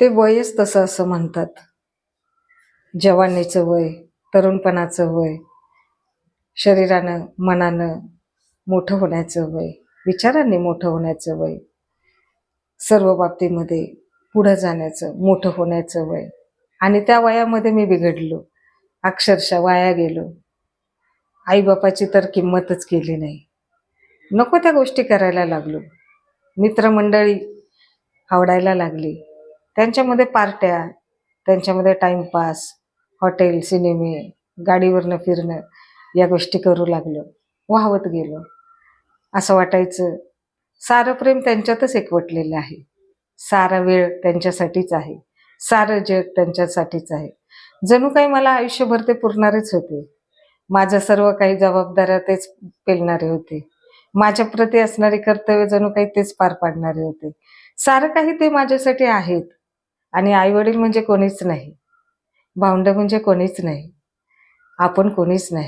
ते वयच तसं असं म्हणतात. जवानीचं वय, तरुणपणाचं वय, शरीरानं, मनानं मोठं होण्याचं वय, विचारांनी मोठं होण्याचं वय, सर्व बाबतीमध्ये पुढं जाण्याचं, मोठं होण्याचं वय. आणि त्या वयामध्ये मी बिघडलो, अक्षरशः वाया गेलो. आईबापाची तर किंमतच केली नाही. नको त्या गोष्टी करायला लागलो. मित्रमंडळी आवडायला लागली, त्यांच्यामध्ये पार्ट्या, त्यांच्यामध्ये टाइमपास, हॉटेल, सिनेमे, गाडीवरनं फिरणं, या गोष्टी करू लागलो. वाहवत गेलो. असं वाटायचं सारं प्रेम त्यांच्यातच एकवटलेलं आहे, सारा वेळ त्यांच्यासाठीच आहे, सारं जग त्यांच्यासाठीच आहे. जणू काही मला आयुष्यभर ते पुरणारेच होते. माझं सर्व काही जबाबदाऱ्या तेच पेलणारे होते. माझ्या प्रती असणारी कर्तव्य जणू काही तेच पार पाडणारे होते. सारं काही ते माझ्यासाठी आहेत. आणि आईवडील म्हणजे कोणीच नाही, भावंडं म्हणजे कोणीच नाही, आपण कोणीच नाही.